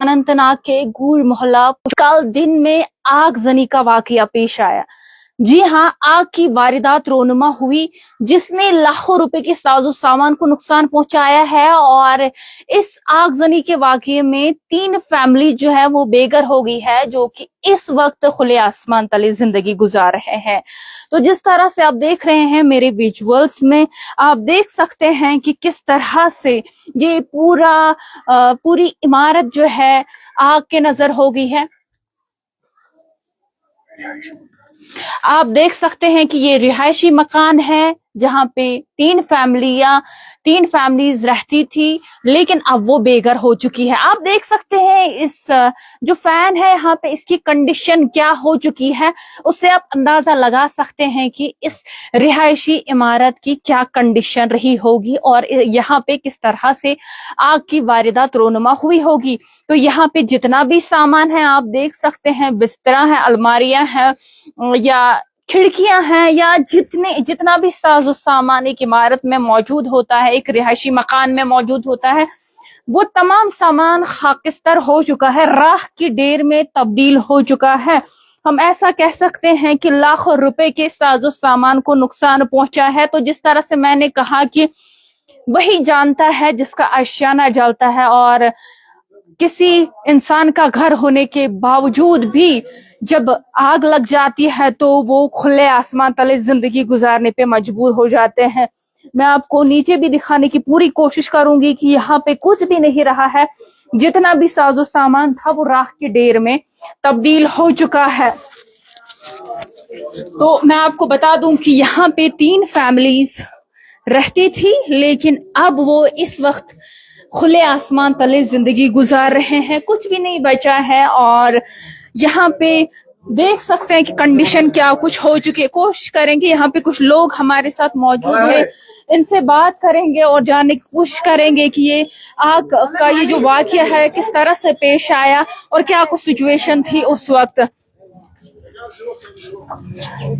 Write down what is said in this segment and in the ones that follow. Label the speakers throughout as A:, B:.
A: अनंतनाग के गूर मोहल्ला कल दिन में आगजनी का वाकया पेश आया। जी हां, आग की वारदात रोनुमा हुई जिसने लाखों रुपए के साजो सामान को नुकसान पहुंचाया है और इस आगजनी के वाकये में 3 फैमिली जो है वो बेघर हो गई है, जो कि इस वक्त खुले आसमान तले जिंदगी गुजार रहे हैं। तो जिस तरह से आप देख रहे हैं मेरे विजुअल्स में, आप देख सकते हैं कि किस तरह से ये पूरी इमारत जो है आग के नजर हो गई है। आप देख सकते हैं कि ये रिहायशी मकान है जहां पे 3 फैमिलीज रहती थी, लेकिन अब वो बेघर हो चुकी है। आप देख सकते हैं इस जो फैन है यहाँ पे, इसकी कंडीशन क्या हो चुकी है, उससे आप अंदाजा लगा सकते हैं कि इस रिहायशी इमारत की क्या कंडीशन रही होगी और यहाँ पे किस तरह से आग की वारदात रोनुमा हुई होगी। तो यहाँ पे जितना भी सामान है आप देख सकते हैं, बिस्तरा है, अलमारियां हैं या खिड़कियां हैं या जितना भी साजो सामान एक इमारत में मौजूद होता है, एक रिहायशी मकान में मौजूद होता है, वो तमाम सामान खाकिस्तर हो चुका है, राख की ढेर में तब्दील हो चुका है। हम ऐसा कह सकते हैं कि लाखों रुपए के साजो सामान को नुकसान पहुंचा है। तो जिस तरह से मैंने कहा कि वही जानता है जिसका आशियाना जलता है, और किसी इंसान का घर होने के बावजूद भी जब आग लग जाती है तो वो खुले आसमान तले जिंदगी गुजारने पे मजबूर हो जाते हैं। मैं आपको नीचे भी दिखाने की पूरी कोशिश करूंगी कि यहाँ पे कुछ भी नहीं रहा है, जितना भी साजो सामान था वो राख की ढेर में तब्दील हो चुका है। तो मैं आपको बता दूं कि यहाँ पे 3 फैमिलीज रहती थी, लेकिन अब वो इस वक्त खुले आसमान तले जिंदगी गुजार रहे हैं, कुछ भी नहीं बचा है। और यहाँ पे देख सकते हैं कि कंडीशन क्या कुछ हो चुकी है। कोशिश करेंगे, यहाँ पे कुछ लोग हमारे साथ मौजूद हैं, इनसे बात करेंगे और जानने की कोशिश करेंगे कि ये आग का ये जो वाकया है किस तरह से पेश आया और क्या कुछ सिचुएशन थी उस वक्त।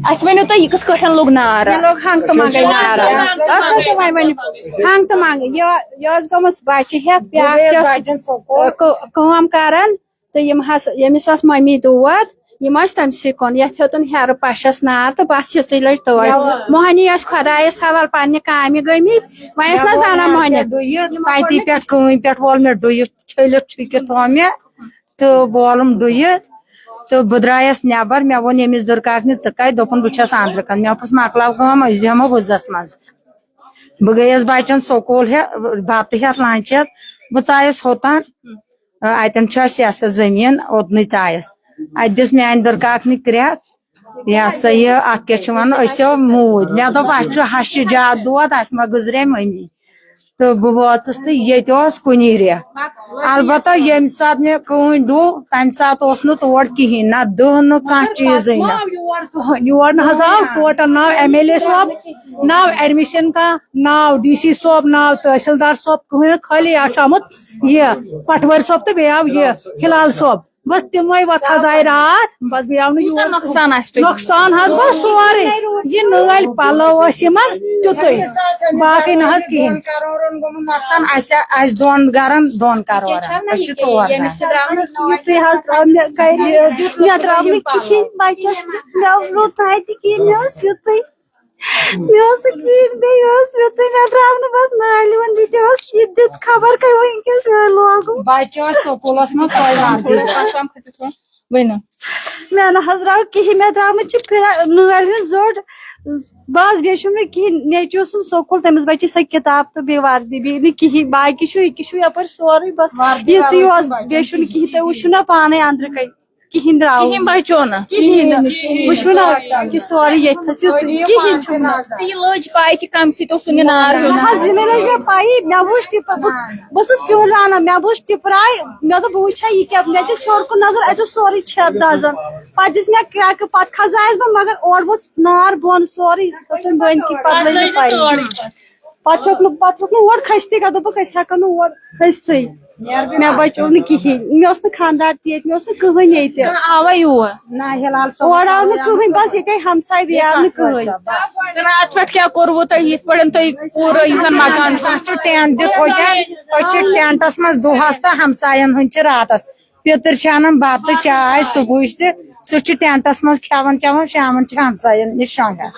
A: असमें तो ये कुछ लोग नारा
B: लोग हंग तो मांगे नारा हंग तो मांगे ये गमस बच्चे है काम करन तो यमिस मम्मी दूध यम तम सिकुन ये हेतुन हेर पशस नार तो बस ये लट तोड़ मोहनी खुदायस हवाल पाने कामि गमित वह ना जाना मोहनी
C: तती पे वोल मे डुय छलित छुकित मे तो वोलम डुय तो बह द्रायस नबर मे वो यमिस दुर्काकन च दोपन बहुत अंदर कन मे पुस मकलाव कम बेहमो वजस मज बह गयस बचन स्कूल बत हेत लंच बह चायस होतान अतन जमीन ओदन चायस अत दिस मान दुर्काकन क्रेक यह सा ये अत क्या वन मूद मे दोप अत हश ज्यादा दौद अस मा गुजरे मम्मी तो बह वाचस तो ये कुनी रे अलबत्ता यम सात मे कहीं डू तम सात तोड़ कहें ना दह न कह चीज
B: your now total now MLA साहब नाव एडमिशन का नाव DC साहब नाव तहसीलदार साहब कहीं खाली आमुत ये पटवर साहब तो बे आव ये हिलाल साहब बस तम वत आए रात बस बे आव नुकसान गो सोरे ये नल पलो तुत बाकी ना कहें
C: दोन गरन दोन करोड़
B: कहें बचस बस नाल दित खबर
C: बच्चे स्कूलस
B: मे द्राव कहें मे द्राव नाल जोड़ बस बे कहें नेचो स्कूल तमिस बचे सा किताब तो बे वर्दी बे कहें बाकी यप सोरे बस ये बे कहें तुम वो पाने अंदर कई कहें द्राव
A: बचो ना
B: वो ना कि सोरे ये
A: लज पाई कि कम सी नार
B: मे पाई मे वो टिप बस स्यून राना मे वो टिपराय मे दो वुचा यह क्या मे हर कुन नजर अत सोरे छत दजन पे दिस मे क्रैक पे खजायस बह मगर और वो नार बोन सोरे बन की पे ओर खसती दोप हेको ओर खसत
C: مے بچو نا کہین مے خاندار تیت مے کہین یہ
A: آوا یور
C: اور آو نا بس یہ ہمسائے بھی آو نا کہین
A: رات پہ کیا کورو تھی یہ پہ تھی پورا یہ مکان
C: ٹینٹ دت ہوتین ٹینٹس مز دہس تو ہمساین ہند راتس پتر انان بتہ چائے صبح سہ ٹینٹس مز کھیان چیوان شامن ہمساین نش شونگان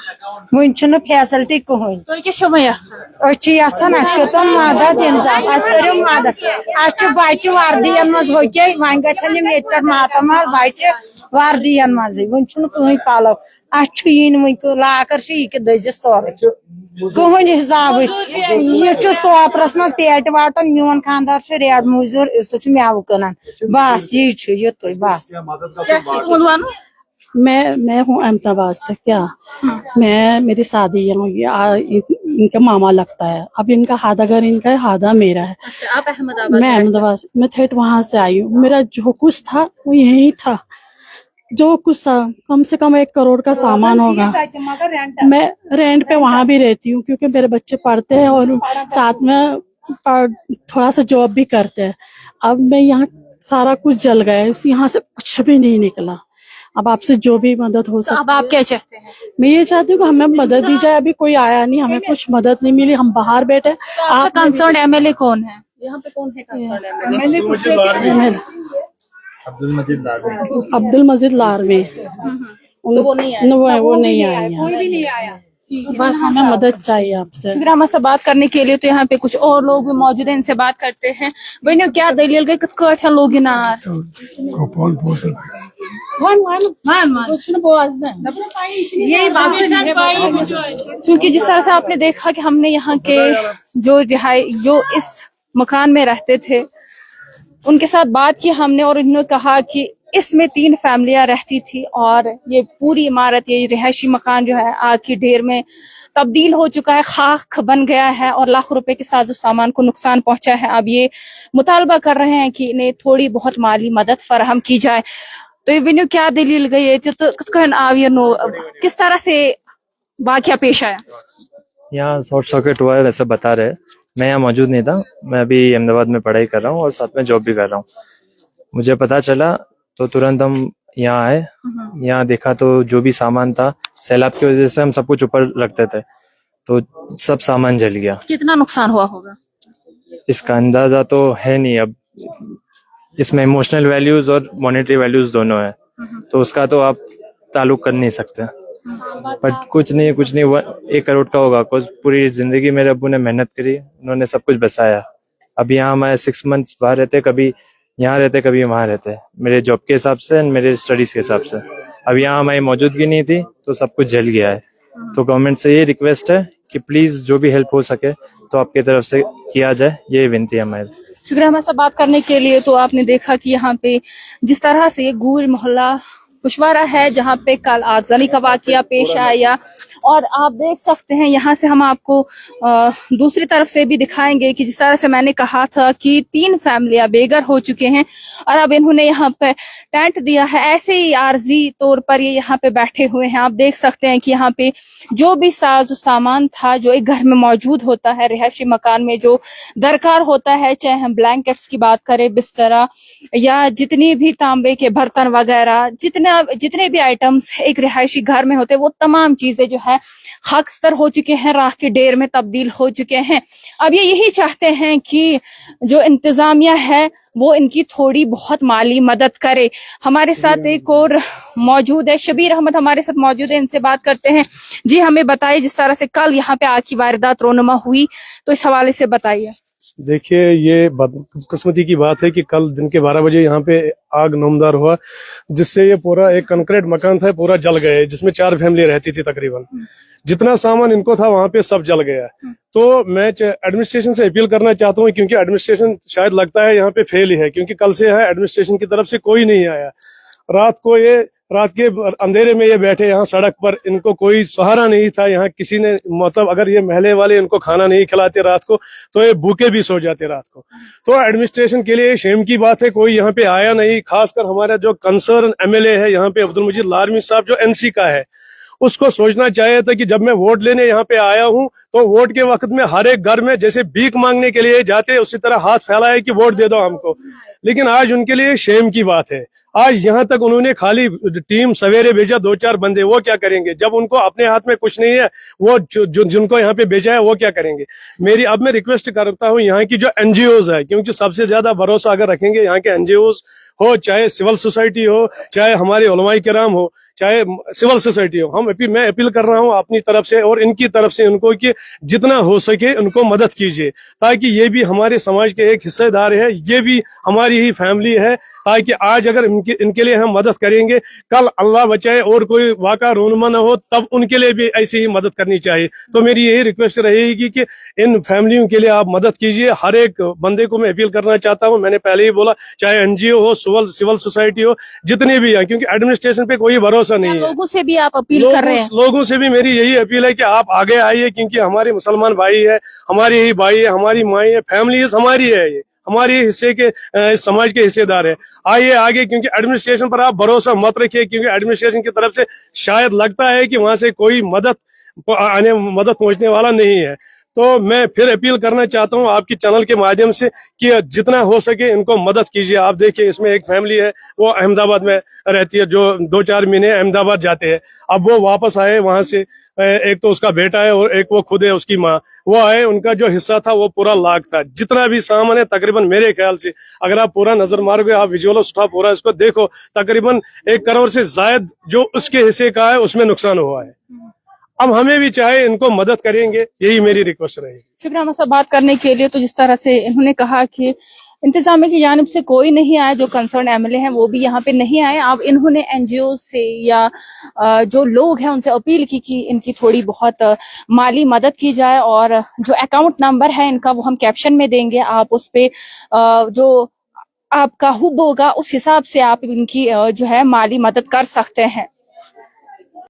C: ون فیسلٹی کہین
A: تھی
C: یژھان اس کرتو مدد انتظام اس کرو مدد اس بچہ وردین مز ہوکے ون گھن یہ پہ ماتامال بچہ وردین مزے ون کہیں پلو اس ون لاکر یہ دزت سورے کہین حساب یہ سوپرس مز پیٹ واٹن میون خاندار ریڈ موزور سہ میو کٕنان بس یہ تھی بس
B: میں ہوں احمدآباد سے. کیا میری شادی ان کا ماما لگتا ہے. اب ان کا ہادہ گھر ان کا ہے, ہادہ میرا ہے. میں احمد آباد میں تھیٹ وہاں سے آئی ہوں. میرا جو کچھ تھا وہ یہی تھا, جو کچھ تھا کم سے کم 1 کروڑ کا سامان ہوگا. میں رینٹ پہ وہاں بھی رہتی ہوں کیونکہ میرے بچے پڑھتے ہیں اور ساتھ میں تھوڑا سا جاب بھی کرتے ہیں. اب میں یہاں سارا کچھ جل گیا ہے, یہاں سے کچھ بھی نہیں نکلا. اب آپ سے جو بھی مدد ہو سکتی.
A: اب آپ کیا چاہتے ہیں؟
B: میں یہ چاہتی ہوں کہ ہمیں مدد دی جائے. ابھی کوئی آیا نہیں, ہمیں کچھ مدد نہیں ملی, ہم باہر بیٹھے.
A: آپ کا کنسرن ایم ایل اے کون ہے یہاں پہ؟ کون ہے concern M L A?
B: Abdul Majeed لاروی. وہ نہیں آیا. بس ہمیں مدد چاہیے آپ سے.
A: ہم سے بات کرنے کے لیے تو یہاں پہ کچھ اور لوگ بھی موجود ہیں, ان سے بات کرتے ہیں. بہنو کیا دلیل گئی کت کٹ ہیں لوگ نار کیونکہ جس طرح سے آپ نے دیکھا کہ ہم نے یہاں کے جو اس مکان میں رہتے تھے ان کے ساتھ بات کی ہم نے, اور انہوں نے کہا کہ اس میں 3 فیملیاں رہتی تھی اور یہ پوری عمارت, یہ رہائشی مکان جو ہے آگ کی ڈھیر میں تبدیل ہو چکا ہے, خاک بن گیا ہے اور لاکھ روپے کے ساز و سامان کو نقصان پہنچا ہے. اب یہ مطالبہ کر رہے ہیں کہ انہیں تھوڑی بہت مالی مدد فراہم کی جائے. تو یہ ونیو کیا دلیل گئی تو کس طرح سے واقعہ پیش آیا؟
D: یہاں شارٹ سرکٹ ہوا ہے ویسے بتا رہے. میں یہاں موجود نہیں تھا, میں ابھی احمد آباد میں پڑھائی کر رہا ہوں اور ساتھ میں جاب بھی کر رہا ہوں. مجھے پتا چلا تو ترنت ہم یہاں آئے. یہاں دیکھا تو جو بھی سامان تھا, سیلاب کی وجہ سے ہم سب کچھ اوپر رکھتے تھے تو سب سامان جل گیا.
A: کتنا نقصان ہوا ہوگا
D: اس کا اندازہ تو ہے نہیں. اب اس میں ایموشنل ویلیوز اور مانیٹری ویلیوز دونوں ہیں تو اس کا تو آپ تعلق کر نہیں سکتے. بٹ کچھ نہیں 1 کروڑ کا ہوگا. پوری زندگی میرے ابو نے محنت کری, انہوں نے سب کچھ بسایا. اب یہاں ہمارے 6 منتھس باہر رہتے, کبھی یہاں رہتے کبھی وہاں رہتے, میرے جاب کے حساب سے میرے اسٹڈیز کے حساب سے. اب یہاں ہماری موجودگی نہیں تھی تو سب کچھ جل گیا ہے. تو گورنمنٹ سے یہ ریکویسٹ ہے کہ پلیز جو بھی ہیلپ ہو سکے تو آپ کی طرف سے کیا جائے, یہ ونتی ہے ہماری.
A: شکریہ ہمارے ساتھ بات کرنے کے لیے. تو آپ نے دیکھا کہ یہاں پہ جس طرح سے یہ گور محلہ کشوارہ ہے جہاں پہ کل آگزنی کا واقعہ پیش آیا, اور آپ دیکھ سکتے ہیں یہاں سے ہم آپ کو دوسری طرف سے بھی دکھائیں گے کہ جس طرح سے میں نے کہا تھا کہ 3 فیملیاں بے گھر ہو چکے ہیں اور اب انہوں نے یہاں پہ ٹینٹ دیا ہے. ایسے ہی عارضی طور پر یہ یہاں پہ بیٹھے ہوئے ہیں. آپ دیکھ سکتے ہیں کہ یہاں پہ جو بھی ساز و سامان تھا جو ایک گھر میں موجود ہوتا ہے, رہائشی مکان میں جو درکار ہوتا ہے, چاہے ہم بلینکٹس کی بات کریں, بسترا یا جتنی بھی تانبے کے برتن وغیرہ, جتنے بھی آئٹمس ایک رہائشی گھر میں ہوتے, وہ تمام چیزیں جو ہے خاکستر ہو چکے ہیں, راکھ کے ڈھیر میں تبدیل ہو چکے ہیں. اب یہ یہی چاہتے ہیں کہ جو انتظامیہ ہے وہ ان کی تھوڑی بہت مالی مدد کرے. ہمارے ساتھ ایک اور موجود ہے, شبیر احمد ہمارے ساتھ موجود ہے, ان سے بات کرتے ہیں. جی ہمیں بتائیے جس طرح سے کل یہاں پہ آگ کی واردات رونما ہوئی تو اس حوالے سے بتائیے.
E: دیکھیے یہ قسمتی کی بات ہے کہ کل دن کے 12 بجے یہاں پہ آگ نمودار ہوا, جس سے یہ پورا ایک کنکریٹ مکان تھا پورا جل گیا, جس میں 4 فیملی رہتی تھی تقریباً. جتنا سامان ان کو تھا وہاں پہ سب جل گیا. تو میں ایڈمنسٹریشن سے اپیل کرنا چاہتا ہوں کیونکہ ایڈمنسٹریشن شاید لگتا ہے یہاں پہ فیل ہی ہے, کیونکہ کل سے ہے ایڈمنسٹریشن کی طرف سے کوئی نہیں آیا. رات کے اندھیرے میں یہ بیٹھے یہاں سڑک پر, ان کو کوئی سہارا نہیں تھا. یہاں کسی نے مطلب اگر یہ محلے والے ان کو کھانا نہیں کھلاتے رات کو تو یہ بھوکے بھی سو جاتے رات کو. تو ایڈمنسٹریشن کے لیے شیم کی بات ہے, کوئی یہاں پہ آیا نہیں. خاص کر ہمارا جو کنسرن ایم ایل اے ہے یہاں پہ عبد المجید لاروی صاحب جو NC کا ہے, उसको सोचना चाहिए था कि जब मैं वोट लेने यहाँ पे आया हूँ तो वोट के वक्त में हर एक घर में जैसे भीख मांगने के लिए जाते उसी तरह हाथ फैलाए कि वोट दे दो हमको। लेकिन आज उनके लिए शेम की बात है। आज यहाँ तक उन्होंने खाली टीम सवेरे भेजा 2-4 बंदे, वो क्या करेंगे जब उनको अपने हाथ में कुछ नहीं है? वो जिनको यहाँ पे भेजा है वो क्या करेंगे? अब मैं रिक्वेस्ट करता हूँ यहाँ की जो एनजीओज है, क्योंकि सबसे ज्यादा भरोसा अगर रखेंगे यहाँ के एनजीओज हो, चाहे सिविल सोसाइटी हो, चाहे हमारे उलमाए किराम हो, चाहे सिविल सोसाइटी हो, मैं अपील कर रहा हूँ अपनी तरफ से और इनकी तरफ से उनको कि जितना हो सके उनको मदद कीजिए, ताकि ये भी हमारे समाज के एक हिस्सेदार है, ये भी हमारी ही फैमिली है, ताकि आज अगर इनके लिए हम मदद करेंगे, कल अल्लाह बचाए और कोई वाक़ा रोनमा न हो तब उनके लिए भी ऐसी ही मदद करनी चाहिए। तो मेरी यही रिक्वेस्ट रहेगी कि इन फैमिलियों के लिए आप मदद कीजिए। हर एक बंदे को मैं अपील करना चाहता हूँ, मैंने पहले ही बोला, चाहे एनजीओ हो, सिविल सोसाइटी हो, जितने भी हैं, क्योंकि एडमिनिस्ट्रेशन पे कोई भरोसा नहीं है।
A: लोगों से भी आप अपील कर रहे हैं?
E: लोगों से भी मेरी यही अपील है कि आप आगे आइए, क्योंकि हमारे मुसलमान भाई है, हमारी ही भाई है, हमारी माई है, फैमिली हमारी है, ये हमारे हिस्से के समाज के हिस्सेदार है। आइए आगे, क्योंकि एडमिनिस्ट्रेशन पर आप भरोसा मत रखिए, क्योंकि एडमिनिस्ट्रेशन की तरफ से शायद लगता है कि वहां से कोई मदद पहुंचने वाला नहीं है। तो मैं फिर अपील करना चाहता हूं आपकी चैनल के माध्यम से कि जितना हो सके इनको मदद कीजिए। आप देखिए, इसमें एक फैमिली है, वो अहमदाबाद में रहती है, जो 2-4 महीने अहमदाबाद जाते हैं, अब वो वापस आए वहां से, एक तो उसका बेटा है और एक वो खुद है, उसकी माँ, वो आए, उनका जो हिस्सा था वो पूरा लाख था, जितना भी सामान है तकरीबन मेरे ख्याल से अगर आप पूरा नजर मारोगे, आप विजुअल उठा पूरा इसको देखो, तकरीबन 1 करोड़ से जायद जो उसके हिस्से का है उसमें नुकसान हुआ है। अब हमें भी चाहे इनको मदद करेंगे, यही मेरी रिक्वेस्ट रहेगी।
A: शुक्रिया हमारे साथ बात करने के लिए। तो जिस तरह से इन्होंने कहा कि इंतजामिया की जानिब से कोई नहीं आया, जो कंसर्न एमएलए हैं वो भी यहाँ पे नहीं आए। अब इन्होंने एनजीओ से या जो लोग हैं उनसे अपील की कि इनकी थोड़ी बहुत माली मदद की जाए, और जो अकाउंट नंबर है इनका वो हम कैप्शन में देंगे, आप उस पे जो आपका हुब होगा उस हिसाब से आप इनकी जो है माली मदद कर सकते हैं।